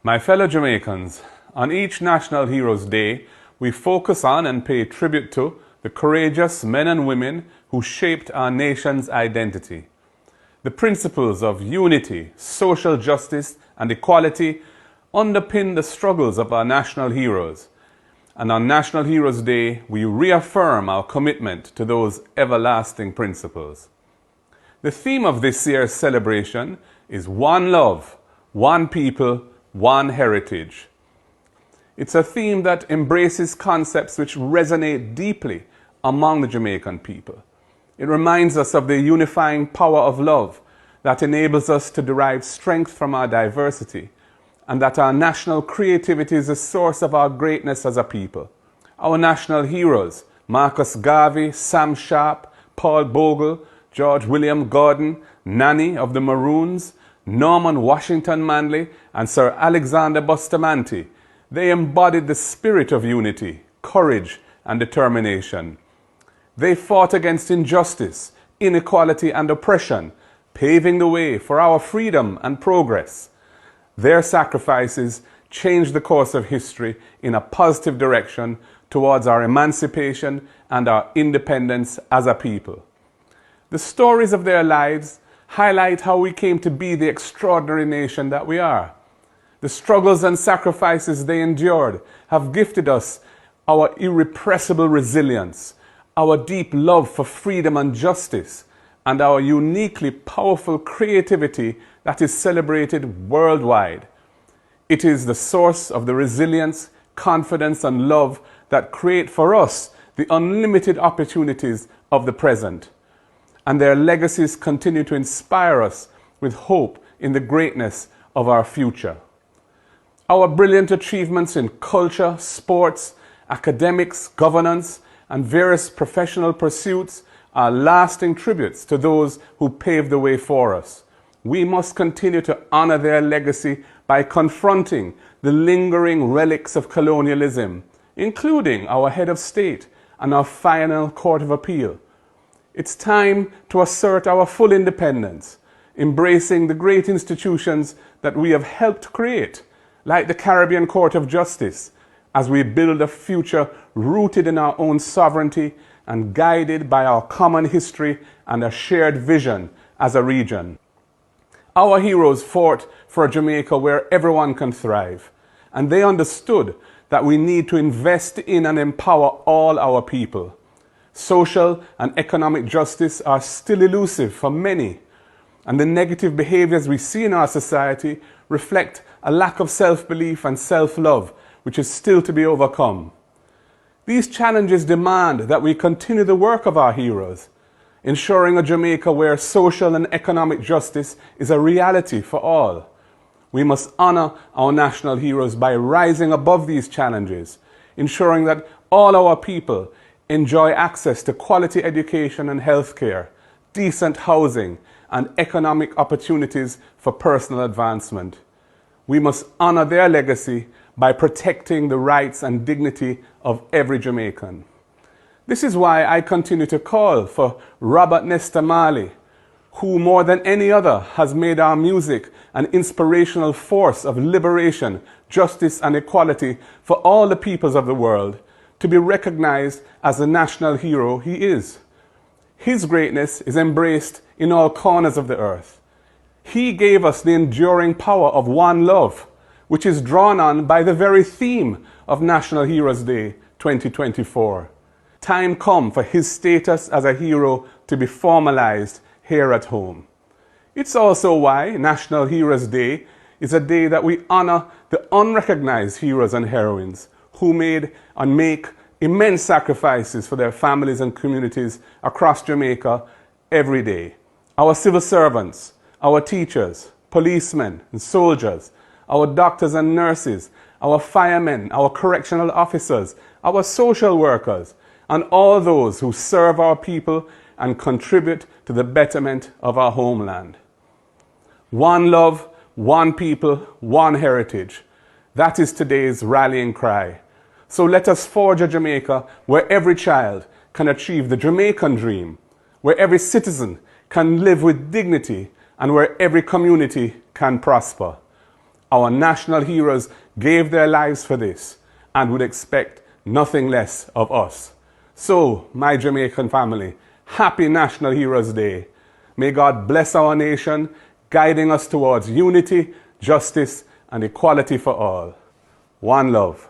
My fellow Jamaicans, on each National Heroes Day, we focus on and pay tribute to the courageous men and women who shaped our nation's identity. The principles of unity, social justice, and equality underpin the struggles of our national heroes. And on National Heroes Day, we reaffirm our commitment to those everlasting principles. The theme of this year's celebration is One Love, One People, One Heritage. It's a theme that embraces concepts which resonate deeply among the Jamaican people. It reminds us of the unifying power of love that enables us to derive strength from our diversity, and that our national creativity is a source of our greatness as a people. Our national heroes, Marcus Garvey, Sam Sharp, Paul Bogle, George William Gordon, Nanny of the Maroons, Norman Washington Manley, and Sir Alexander Bustamante, they embodied the spirit of unity, courage, and determination. They fought against injustice, inequality, and oppression, paving the way for our freedom and progress. Their sacrifices changed the course of history in a positive direction towards our emancipation and our independence as a people. The stories of their lives highlight how we came to be the extraordinary nation that we are. The struggles and sacrifices they endured have gifted us our irrepressible resilience, our deep love for freedom and justice, and our uniquely powerful creativity that is celebrated worldwide. It is the source of the resilience, confidence, and love that create for us the unlimited opportunities of the present. And their legacies continue to inspire us with hope in the greatness of our future. Our brilliant achievements in culture, sports, academics, governance, and various professional pursuits are lasting tributes to those who paved the way for us. We must continue to honor their legacy by confronting the lingering relics of colonialism, including our head of state and our final court of appeal. It's time to assert our full independence, embracing the great institutions that we have helped create, like the Caribbean Court of Justice, as we build a future rooted in our own sovereignty and guided by our common history and a shared vision as a region. Our heroes fought for a Jamaica where everyone can thrive, and they understood that we need to invest in and empower all our people. Social and economic justice are still elusive for many, and the negative behaviors we see in our society reflect a lack of self-belief and self-love, which is still to be overcome. These challenges demand that we continue the work of our heroes, ensuring a Jamaica where social and economic justice is a reality for all. We must honor our national heroes by rising above these challenges, ensuring that all our people enjoy access to quality education and healthcare, decent housing, and economic opportunities for personal advancement. We must honor their legacy by protecting the rights and dignity of every Jamaican. This is why I continue to call for Robert Nesta Marley, who more than any other has made our music an inspirational force of liberation, justice, and equality for all the peoples of the world, to be recognized as the national hero he is. His greatness is embraced in all corners of the earth. He gave us the enduring power of one love, which is drawn on by the very theme of National Heroes Day 2024. Time come for his status as a hero to be formalized here at home. It's also why National Heroes Day is a day that we honor the unrecognized heroes and heroines who made and make immense sacrifices for their families and communities across Jamaica every day. Our civil servants, our teachers, policemen and soldiers, our doctors and nurses, our firemen, our correctional officers, our social workers, and all those who serve our people and contribute to the betterment of our homeland. One love, one people, one heritage. That is today's rallying cry. So let us forge a Jamaica where every child can achieve the Jamaican dream, where every citizen can live with dignity, and where every community can prosper. Our national heroes gave their lives for this and would expect nothing less of us. So, my Jamaican family, happy National Heroes Day. May God bless our nation, guiding us towards unity, justice, and equality for all. One love.